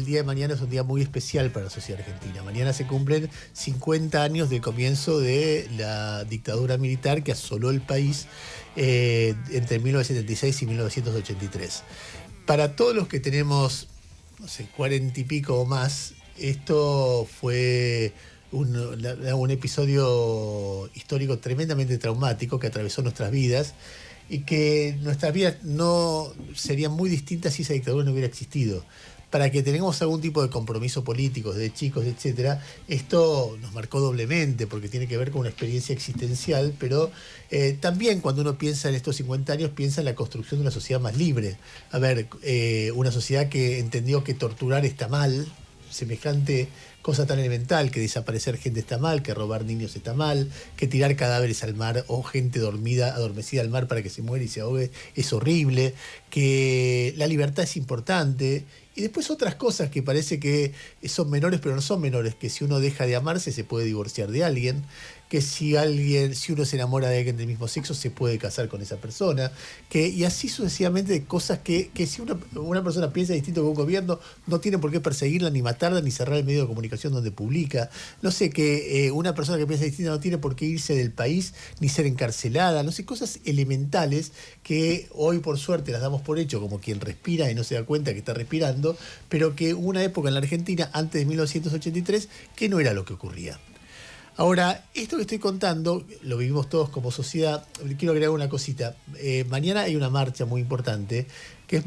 El día de mañana es un día muy especial para la sociedad argentina. Mañana se cumplen 50 años del comienzo de la dictadura militar que asoló el país entre 1976 y 1983. Para todos los que tenemos, no sé, 40 y pico o más, esto fue un episodio histórico tremendamente traumático que atravesó nuestras vidas y que nuestras vidas no serían muy distintas si esa dictadura no hubiera existido. Para que tengamos algún tipo de compromiso político, de chicos, etcétera, esto nos marcó doblemente porque tiene que ver con una experiencia existencial, pero también cuando uno piensa en estos 50 años, piensa en la construcción de una sociedad más libre. A ver, una sociedad que entendió que torturar está mal, semejante cosa tan elemental, que desaparecer gente está mal, que robar niños está mal, que tirar cadáveres al mar o gente adormecida al mar para que se muera y se ahogue es horrible, que la libertad es importante. Y después otras cosas que parece que son menores, pero no son menores, que si uno deja de amarse se puede divorciar de alguien, que si uno se enamora de alguien del mismo sexo se puede casar con esa persona, y así sucesivamente de cosas que si una persona piensa distinto que un gobierno, no tiene por qué perseguirla, ni matarla, ni cerrar el medio de comunicación donde publica. No sé, que una persona que piensa distinto no tiene por qué irse del país, ni ser encarcelada, no sé, cosas elementales que hoy por suerte las damos por hecho como quien respira y no se da cuenta que está respirando, pero que hubo una época en la Argentina, antes de 1983, que no era lo que ocurría. Ahora, esto que estoy contando, lo vivimos todos como sociedad. Quiero agregar una cosita. Mañana hay una marcha muy importante, que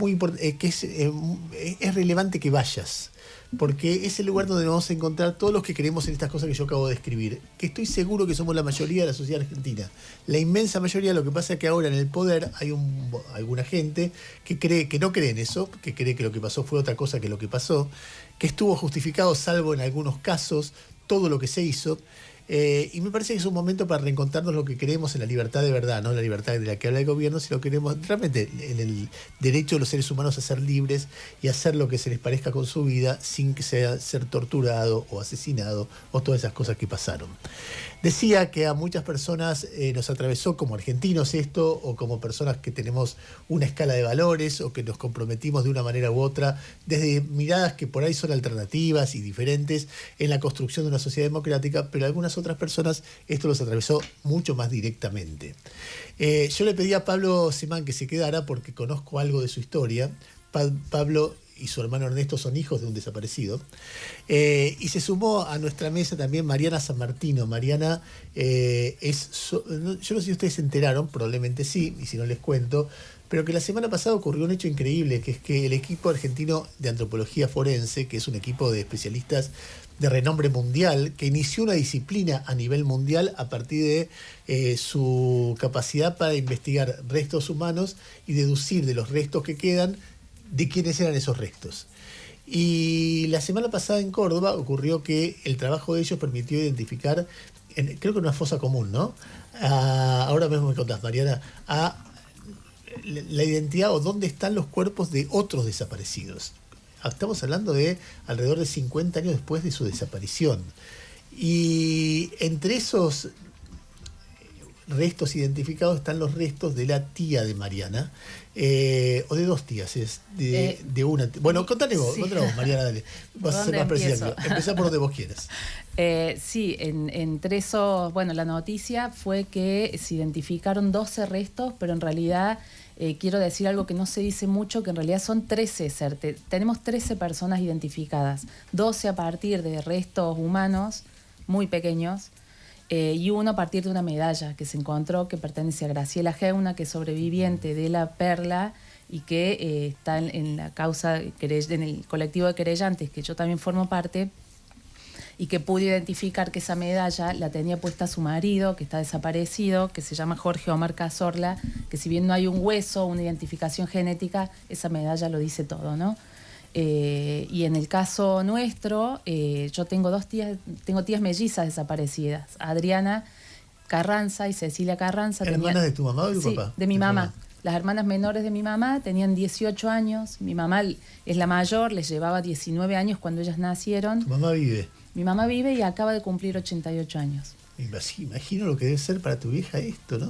es relevante que vayas, porque es el lugar donde vamos a encontrar todos los que creemos en estas cosas que yo acabo de describir, que estoy seguro que somos la mayoría de la sociedad argentina. La inmensa mayoría. Lo que pasa es que ahora en el poder hay alguna gente que no cree en eso, que cree que lo que pasó fue otra cosa que lo que pasó, que estuvo justificado, salvo en algunos casos, todo lo que se hizo. Y me parece que es un momento para reencontrarnos lo que creemos en la libertad de verdad, no la libertad de la que habla el gobierno, sino queremos realmente en el derecho de los seres humanos a ser libres y hacer lo que se les parezca con su vida sin que sea ser torturado o asesinado o todas esas cosas que pasaron. Decía que a muchas personas nos atravesó como argentinos esto, o como personas que tenemos una escala de valores o que nos comprometimos de una manera u otra, desde miradas que por ahí son alternativas y diferentes en la construcción de una sociedad democrática, pero a algunas otras personas esto los atravesó mucho más directamente. Yo le pedí a Pablo Semán que se quedara porque conozco algo de su historia. Pablo y su hermano Ernesto son hijos de un desaparecido. Y se sumó a nuestra mesa también Mariana San Martino. Mariana yo no sé si ustedes se enteraron, probablemente sí, y si no les cuento, pero que la semana pasada ocurrió un hecho increíble, que es que el equipo argentino de antropología forense, que es un equipo de especialistas de renombre mundial, que inició una disciplina a nivel mundial a partir de su capacidad para investigar restos humanos y deducir de los restos que quedan de quiénes eran esos restos. Y la semana pasada en Córdoba ocurrió que el trabajo de ellos permitió identificar, creo que en una fosa común, ¿no? Ahora mismo me contás, Mariana, la identidad o dónde están los cuerpos de otros desaparecidos. Estamos hablando de alrededor de 50 años después de su desaparición. Y entre esos restos identificados están los restos de la tía de Mariana, o de dos tías, de una. Bueno, contale vos, Mariana, dale. Vas a ser más precisa. Empezá por donde vos quieras. Sí, entre esos, bueno, la noticia fue que se identificaron 12 restos, pero en realidad quiero decir algo que no se dice mucho, que en realidad son 13, tenemos 13 personas identificadas, 12 a partir de restos humanos muy pequeños, y uno a partir de una medalla que se encontró que pertenece a Graciela Geuna, que es sobreviviente de la Perla y que está en la causa, en el colectivo de querellantes, que yo también formo parte, y que pude identificar que esa medalla la tenía puesta su marido, que está desaparecido, que se llama Jorge Omar Cazorla, que si bien no hay un hueso, una identificación genética, esa medalla lo dice todo, ¿no? Y en el caso nuestro, yo tengo tías mellizas desaparecidas, Adriana Carranza y Cecilia Carranza. ¿Hermanas de tu mamá o de tu sí, papá? De mi mamá. Las hermanas menores de mi mamá tenían 18 años, mi mamá es la mayor, les llevaba 19 años cuando ellas nacieron. ¿Tu mamá vive? Mi mamá vive y acaba de cumplir 88 años. Imagino lo que debe ser para tu vieja esto, ¿no?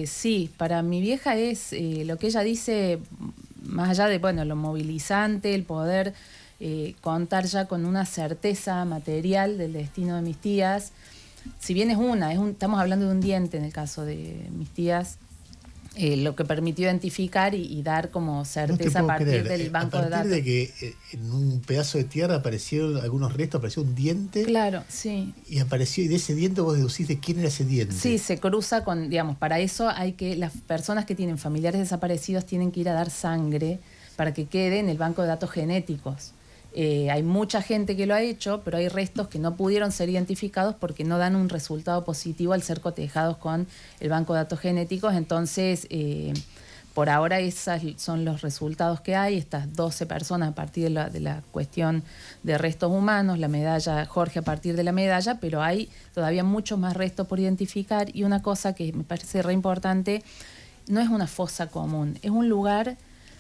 Sí, para mi vieja es lo que ella dice, más allá de, bueno, lo movilizante, el poder contar ya con una certeza material del destino de mis tías, si bien estamos hablando de un diente en el caso de mis tías, lo que permitió identificar y dar como certeza a partir del banco de datos. A partir de que en un pedazo de tierra aparecieron algunos restos, apareció un diente. Claro, sí. Y de ese diente vos deducís de quién era ese diente. Sí, se cruza con, digamos, para eso las personas que tienen familiares desaparecidos tienen que ir a dar sangre para que quede en el banco de datos genéticos. Hay mucha gente que lo ha hecho, pero hay restos que no pudieron ser identificados porque no dan un resultado positivo al ser cotejados con el banco de datos genéticos. Entonces, por ahora esos son los resultados que hay, estas 12 personas a partir de la cuestión de restos humanos, la medalla Jorge a partir de la medalla, pero hay todavía muchos más restos por identificar. Y una cosa que me parece re importante, no es una fosa común, es un lugar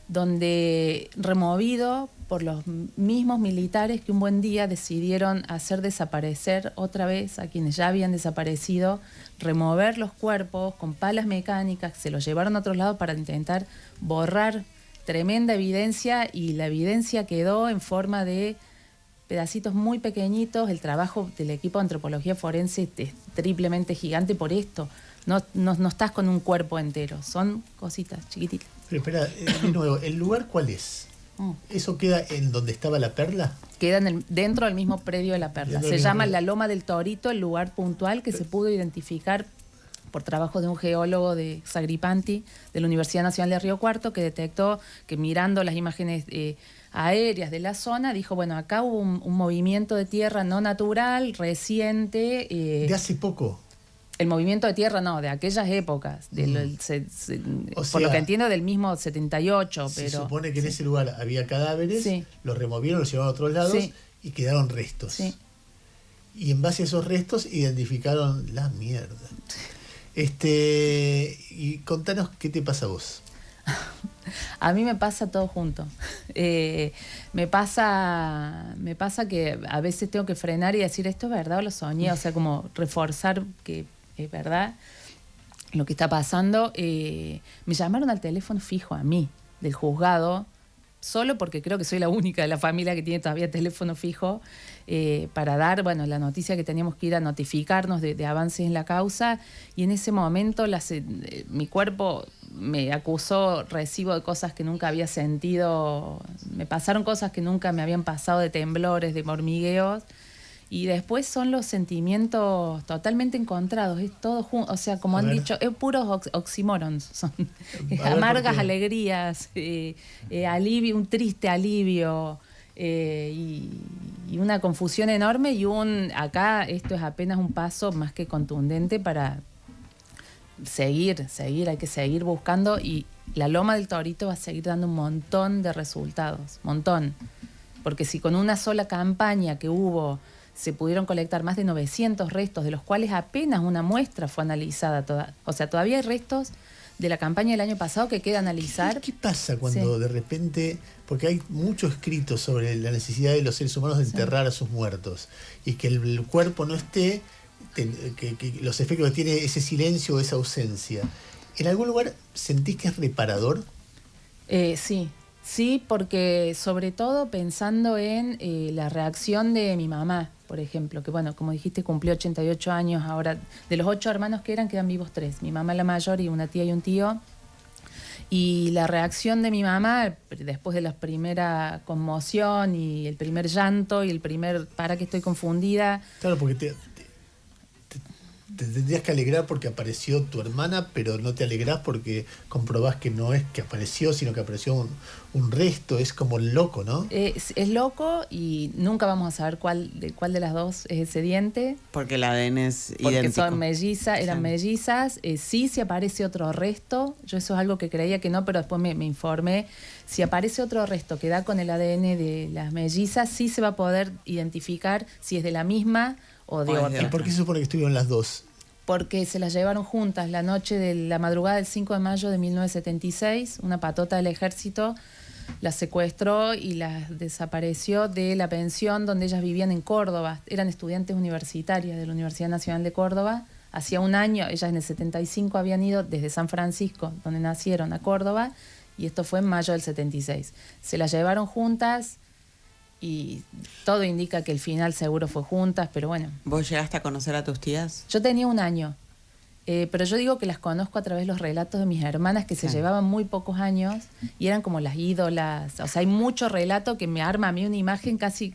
donde removido por los mismos militares que un buen día decidieron hacer desaparecer otra vez a quienes ya habían desaparecido, remover los cuerpos con palas mecánicas, se los llevaron a otros lados para intentar borrar tremenda evidencia, y la evidencia quedó en forma de pedacitos muy pequeñitos. El trabajo del equipo de antropología forense es triplemente gigante por esto. No estás con un cuerpo entero, son cositas chiquititas. Pero espera, de nuevo, ¿el lugar cuál es? ¿Eso queda en donde estaba la perla? Queda dentro del mismo predio de la perla. Se llama la Loma del Torito, el lugar puntual que se pudo identificar por trabajo de un geólogo de Sagripanti, de la Universidad Nacional de Río Cuarto, que detectó que mirando las imágenes aéreas de la zona, dijo, bueno, acá hubo un movimiento de tierra no natural, reciente. ¿De hace poco? El movimiento de tierra no, de aquellas épocas, por lo que entiendo del mismo 78. Se supone que en ese lugar había cadáveres, sí, los removieron, los llevaron a otros lados, sí, y quedaron restos. Sí. Y en base a esos restos identificaron la mierda. Y contanos qué te pasa a vos. A mí me pasa todo junto. Me pasa que a veces tengo que frenar y decir, ¿esto es verdad o lo soñé? O sea, como reforzar que es verdad lo que está pasando. Me llamaron al teléfono fijo a mí, del juzgado, solo porque creo que soy la única de la familia que tiene todavía teléfono fijo, para dar, bueno, la noticia que teníamos que ir a notificarnos de avances en la causa. Y en ese momento mi cuerpo me acusó recibo de cosas que nunca había sentido, me pasaron cosas que nunca me habían pasado, de temblores, de hormigueos. Y después son los sentimientos totalmente encontrados, es todo junto, o sea, como han dicho, es puros oxímorons, son amargas alegrías, alivio, un triste alivio, y una confusión enorme, y acá esto es apenas un paso más que contundente para seguir, hay que seguir buscando, y la Loma del Torito va a seguir dando un montón de resultados, porque si con una sola campaña que hubo se pudieron colectar más de 900 restos, de los cuales apenas una muestra fue analizada. O sea, todavía hay restos de la campaña del año pasado que queda analizar. ¿Qué pasa cuando de repente, porque hay mucho escrito sobre la necesidad de los seres humanos de enterrar a sus muertos, y que el cuerpo no esté, que los efectos que tiene ese silencio o esa ausencia? ¿En algún lugar sentís que es reparador? Sí, porque sobre todo pensando en la reacción de mi mamá, por ejemplo, que bueno, como dijiste, cumplió 88 años ahora. De los 8 hermanos que quedan vivos 3. Mi mamá la mayor y una tía y un tío. Y la reacción de mi mamá, después de la primera conmoción y el primer llanto y el primer para que estoy confundida. Claro, porque te tendrías que alegrar porque apareció tu hermana, pero no te alegrás porque comprobás que no es que apareció, sino que apareció un resto. Es como loco, ¿no? Es loco, y nunca vamos a saber cuál de las dos es ese diente. Porque el ADN es idéntico. Porque son eran mellizas. Sí, si aparece otro resto, yo eso es algo que creía que no, pero después me informé. Si aparece otro resto que da con el ADN de las mellizas, sí se va a poder identificar si es de la misma o de otra. ¿Y por qué se supone que estuvieron las dos? Porque se las llevaron juntas la madrugada del 5 de mayo de 1976, una patota del ejército las secuestró y las desapareció de la pensión donde ellas vivían en Córdoba. Eran estudiantes universitarias de la Universidad Nacional de Córdoba. Hacía un año, ellas en el 75 habían ido desde San Francisco, donde nacieron, a Córdoba, y esto fue en mayo del 76. Se las llevaron juntas y todo indica que el final seguro fue juntas, pero bueno. ¿Vos llegaste a conocer a tus tías? Yo tenía 1 año, pero yo digo que las conozco a través de los relatos de mis hermanas que se llevaban muy pocos años y eran como las ídolas. O sea, hay mucho relato que me arma a mí una imagen casi,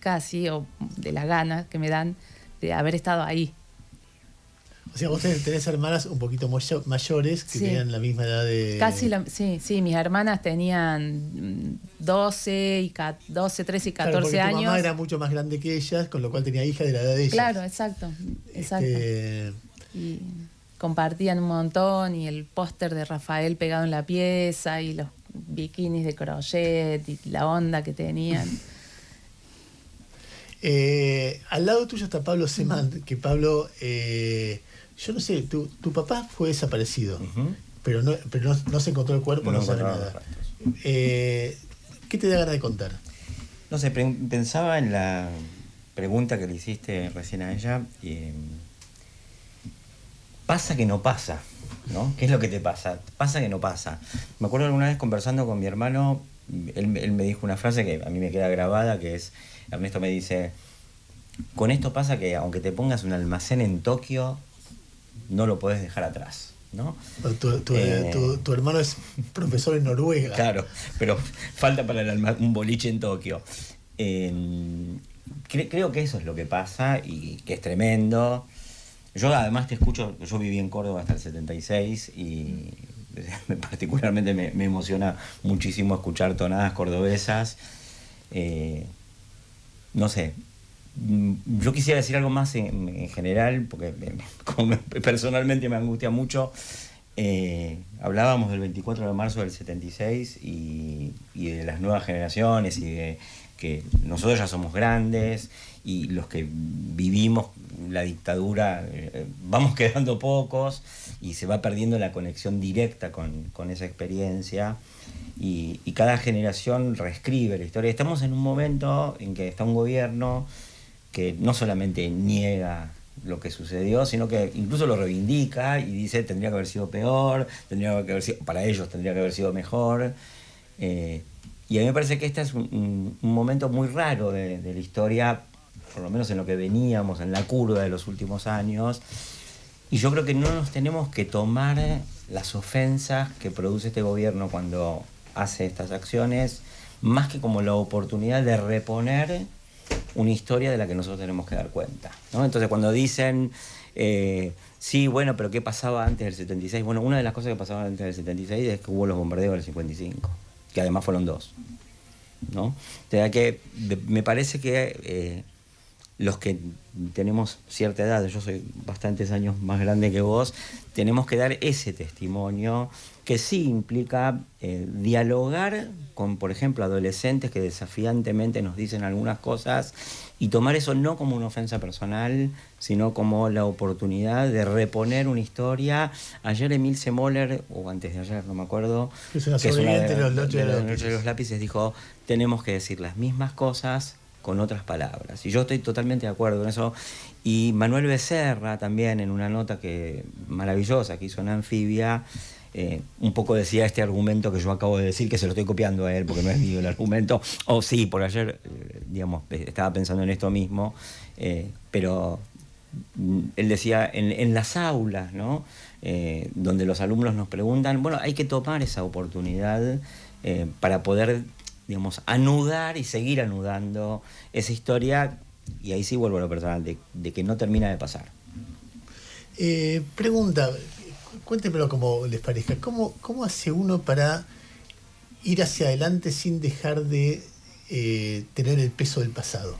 o de las ganas que me dan de haber estado ahí. O sea, vos tenés hermanas un poquito mayores que tenían la misma edad de... Sí, mis hermanas tenían 12, 13 y 14 años. Tu mamá era mucho más grande que ellas, con lo cual tenía hija de la edad de ellas. Claro, exacto. Y compartían un montón, y el póster de Rafael pegado en la pieza, y los bikinis de crochet, y la onda que tenían. Al lado tuyo está Pablo Semán, que Pablo, yo no sé, tu papá fue desaparecido, pero no se encontró el cuerpo, no sabe nada. ¿Qué te da ganas de contar? No sé, pensaba en la pregunta que le hiciste recién a ella. Pasa que no pasa, ¿no? ¿Qué es lo que te pasa? Pasa que no pasa. Me acuerdo alguna vez conversando con mi hermano, él me dijo una frase que a mí me queda grabada, que es, Ernesto me dice, con esto pasa que aunque te pongas un almacén en Tokio, no lo podés dejar atrás, ¿no? Tu hermano es profesor en Noruega. Claro, pero falta para un boliche en Tokio. Creo que eso es lo que pasa y que es tremendo. Yo además te escucho, yo viví en Córdoba hasta el 76 y particularmente me emociona muchísimo escuchar tonadas cordobesas. No sé, yo quisiera decir algo más en general, porque personalmente me angustia mucho. Hablábamos del 24 de marzo del 76 y de las nuevas generaciones y de que nosotros ya somos grandes y los que vivimos la dictadura vamos quedando pocos y se va perdiendo la conexión directa con esa experiencia y cada generación reescribe la historia. Estamos en un momento en que está un gobierno que no solamente niega lo que sucedió, sino que incluso lo reivindica y dice tendría que haber sido peor, para ellos tendría que haber sido mejor. Y a mí me parece que este es un momento muy raro de la historia, por lo menos en lo que veníamos, en la curva de los últimos años. Y yo creo que no nos tenemos que tomar las ofensas que produce este gobierno cuando hace estas acciones, más que como la oportunidad de reponer una historia de la que nosotros tenemos que dar cuenta, ¿no? Entonces cuando dicen, sí, bueno, pero ¿qué pasaba antes del 76? Bueno, una de las cosas que pasaba antes del 76 es que hubo los bombardeos del 55, que además fueron 2, ¿no? O sea que me parece que los que tenemos cierta edad, yo soy bastantes años más grande que vos, tenemos que dar ese testimonio que sí implica dialogar con, por ejemplo, adolescentes que desafiantemente nos dicen algunas cosas y tomar eso no como una ofensa personal, sino como la oportunidad de reponer una historia. Ayer Emil Semoller, o antes de ayer, no me acuerdo, que es una sobreviviente de los Noches de los Lápices, dijo, tenemos que decir las mismas cosas con otras palabras. Y yo estoy totalmente de acuerdo con eso. Y Manuel Becerra también, en una nota maravillosa que hizo en Anfibia, un poco decía este argumento que yo acabo de decir, que se lo estoy copiando a él porque no es mío el argumento. Sí, por ayer, digamos, estaba pensando en esto mismo, pero él decía, en las aulas, ¿no? Donde los alumnos nos preguntan, bueno, hay que tomar esa oportunidad para poder, digamos, anudar y seguir anudando esa historia, y ahí sí vuelvo a lo personal, de que no termina de pasar. Pregunta, cuéntemelo como les parezca, ¿cómo hace uno para ir hacia adelante sin dejar de tener el peso del pasado?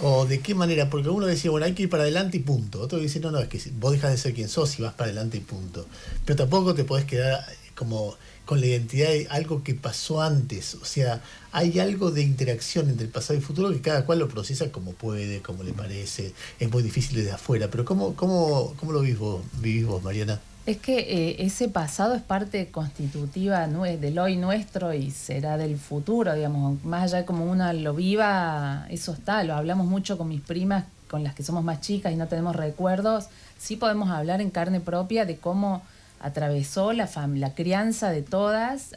¿O de qué manera? Porque uno decía, bueno, hay que ir para adelante y punto. Otro dice, no, es que vos dejás de ser quien sos y vas para adelante y punto. Pero tampoco te podés quedar como con la identidad de algo que pasó antes. O sea, hay algo de interacción entre el pasado y el futuro que cada cual lo procesa como puede, como le parece. Es muy difícil desde afuera. Pero ¿cómo lo vivís vos, Mariana? Es que ese pasado es parte constitutiva del hoy nuestro y será del futuro, digamos. Más allá de como uno lo viva, eso está. Lo hablamos mucho con mis primas, con las que somos más chicas y no tenemos recuerdos. Sí podemos hablar en carne propia de cómo atravesó la crianza de todas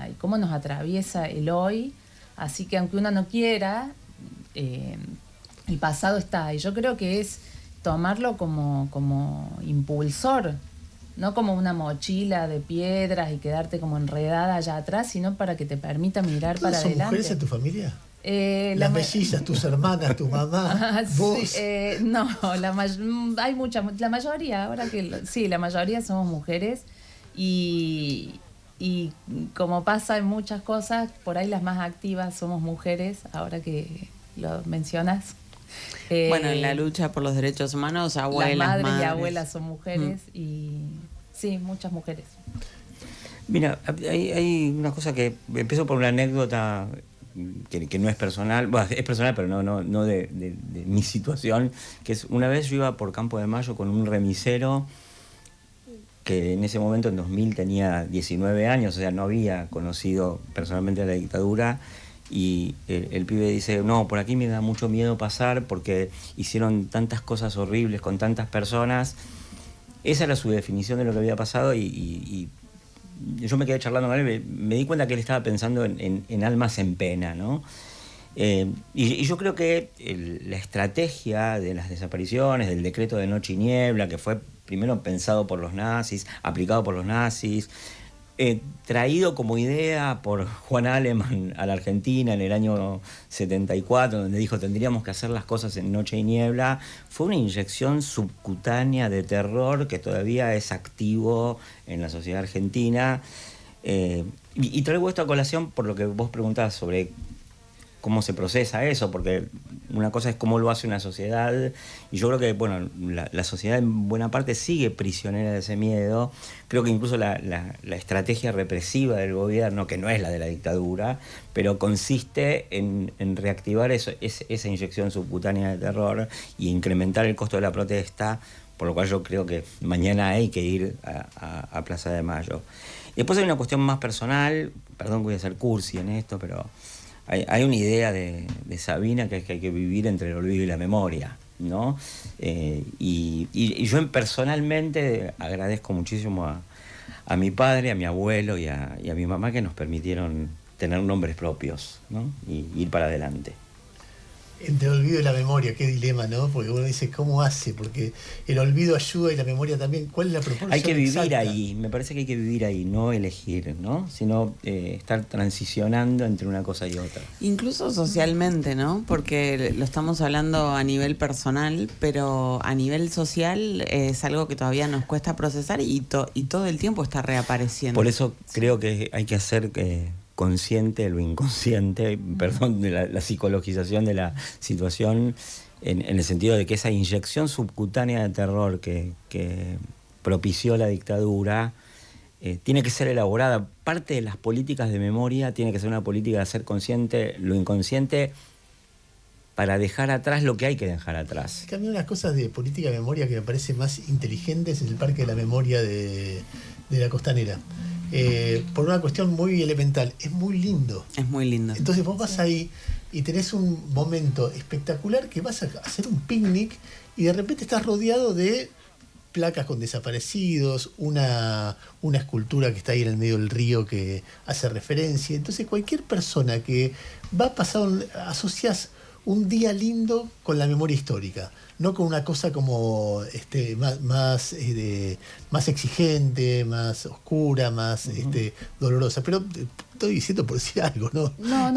y cómo nos atraviesa el hoy. Así que aunque uno no quiera, el pasado está. Y yo creo que es tomarlo como impulsor, no como una mochila de piedras y quedarte como enredada allá atrás, sino para que te permita mirar para ¿Son adelante. mujeres en tu familia? Las mellizas, tus hermanas, tu mamá, vos. Sí, no, hay muchas, la mayoría, la mayoría somos mujeres y como pasa en muchas cosas, por ahí las más activas somos mujeres, ahora que lo mencionas. Bueno, en la lucha por los derechos humanos, abuelas, las madres y madres. Abuelas son mujeres y sí, muchas mujeres. Mira, hay una cosa que empiezo por una anécdota que no es personal, bueno, es personal, pero no de mi situación, que es una vez yo iba por Campo de Mayo con un remisero que en ese momento, en 2000, tenía 19 años, o sea, no había conocido personalmente a la dictadura, y el pibe dice, no, por aquí me da mucho miedo pasar porque hicieron tantas cosas horribles con tantas personas. Esa era su definición de lo que había pasado y yo me quedé charlando con él, me di cuenta que él estaba pensando en almas en pena, ¿no? Y yo creo que la estrategia de las desapariciones, del decreto de Noche y Niebla, que fue primero pensado por los nazis, aplicado por los nazis, traído como idea por Juan Aleman a la Argentina en el año 74, donde dijo tendríamos que hacer las cosas en Noche y Niebla, fue una inyección subcutánea de terror que todavía es activo en la sociedad argentina. Y traigo esto a colación por lo que vos preguntabas sobre cómo se procesa eso, porque una cosa es cómo lo hace una sociedad, y yo creo que bueno, la sociedad en buena parte sigue prisionera de ese miedo. Creo que incluso la estrategia represiva del gobierno, que no es la de la dictadura, pero consiste en reactivar esa inyección subcutánea de terror y incrementar el costo de la protesta, por lo cual yo creo que mañana hay que ir a Plaza de Mayo. Y después hay una cuestión más personal, perdón que voy a ser cursi en esto, pero hay una idea de Sabina que es que hay que vivir entre el olvido y la memoria, ¿no? Y yo personalmente agradezco muchísimo a mi padre, a mi abuelo y a mi mamá que nos permitieron tener nombres propios, ¿no? Y ir para adelante. Entre el olvido y la memoria, qué dilema, ¿no? Porque uno dice, ¿cómo hace? Porque el olvido ayuda y la memoria también. ¿Cuál es la proporción? Hay que vivir exacta? ahí, me parece que hay que vivir ahí, no elegir, ¿no? Sino estar transicionando entre una cosa y otra. Incluso socialmente, ¿no? Porque lo estamos hablando a nivel personal, pero a nivel social es algo que todavía nos cuesta procesar y todo el tiempo está reapareciendo. Por eso creo que hay que hacer consciente lo inconsciente, perdón, de la psicologización de la situación, en el sentido de que esa inyección subcutánea de terror que propició la dictadura tiene que ser elaborada. Parte de las políticas de memoria tiene que ser una política de hacer consciente lo inconsciente para dejar atrás lo que hay que dejar atrás. Que a mí unas cosas de política de memoria que me parecen más inteligentes es el Parque de la Memoria de la Costanera. Por una cuestión muy elemental, es muy lindo. Es muy lindo. Entonces vos vas ahí y tenés un momento espectacular que vas a hacer un picnic y de repente estás rodeado de placas con desaparecidos, una escultura que está ahí en el medio del río que hace referencia. Entonces cualquier persona que va a pasar, asocias un día lindo con la memoria histórica, no con una cosa como más exigente, más oscura, más dolorosa. Pero estoy diciendo por decir algo, ¿no? No.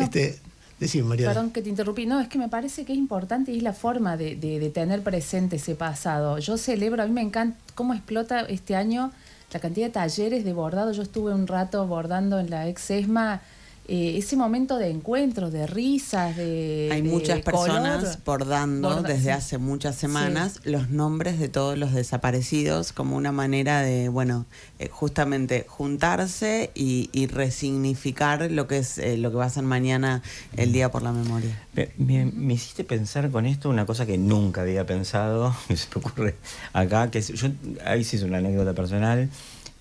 Decime, Mariana. Perdón que te interrumpí. No, es que me parece que es importante y es la forma de tener presente ese pasado. Yo celebro, a mí me encanta cómo explota este año la cantidad de talleres de bordado. Yo estuve un rato bordando en la ex ESMA. Ese momento de encuentros, de risas, hay muchas personas bordando desde hace muchas semanas los nombres de todos los desaparecidos como una manera de, justamente juntarse y resignificar lo que es lo que va a ser mañana el Día por la Memoria. Me hiciste pensar con esto una cosa que nunca había pensado, se me ocurre acá, que yo ahí sí es una anécdota personal.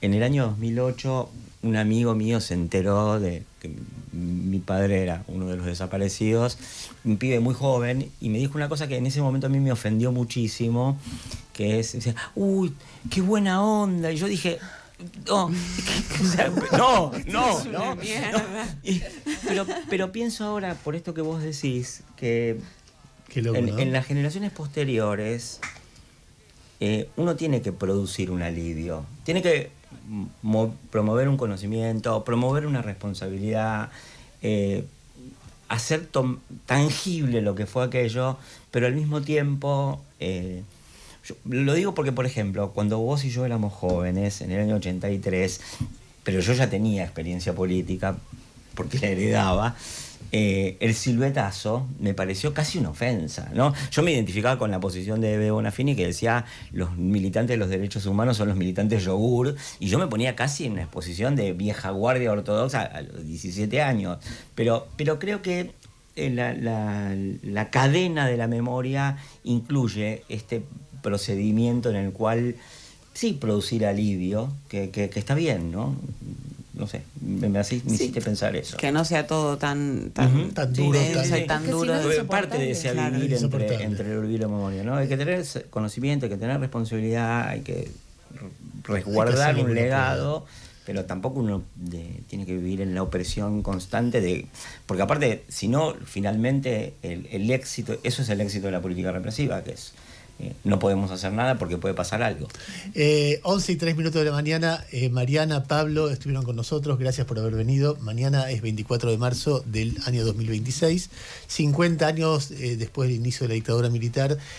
En el año 2008 un amigo mío se enteró de que mi padre era uno de los desaparecidos, un pibe muy joven, y me dijo una cosa que en ese momento a mí me ofendió muchísimo, que es, decía, uy, qué buena onda. Y yo dije, No, o sea, no. Pero pienso ahora, por esto que vos decís, que loco, ¿no? en las generaciones posteriores uno tiene que producir un alivio, tiene que promover un conocimiento, promover una responsabilidad, hacer tangible lo que fue aquello, pero al mismo tiempo... yo lo digo porque, por ejemplo, cuando vos y yo éramos jóvenes, en el año 83, pero yo ya tenía experiencia política, porque la heredaba, el siluetazo me pareció casi una ofensa, ¿no? Yo me identificaba con la posición de Bebo Bonafini, que decía los militantes de los derechos humanos son los militantes yogur, y yo me ponía casi en una exposición de vieja guardia ortodoxa a los 17 años. Pero creo que la cadena de la memoria incluye este procedimiento en el cual sí producir alivio, que está bien, ¿no? No sé, me hiciste pensar eso. Que no sea todo tan duro, tan duro. Parte de ese vivir entre el olvido y la memoria, ¿no? Hay que tener conocimiento, hay que tener responsabilidad, hay que resguardar un legado, pero tampoco uno tiene que vivir en la opresión constante porque aparte, si no, finalmente el éxito, eso es el éxito de la política represiva, que es no podemos hacer nada porque puede pasar algo. 11:03 de la mañana. Mariana, Pablo estuvieron con nosotros. Gracias por haber venido. Mañana es 24 de marzo del año 2026. 50 años después del inicio de la dictadura militar.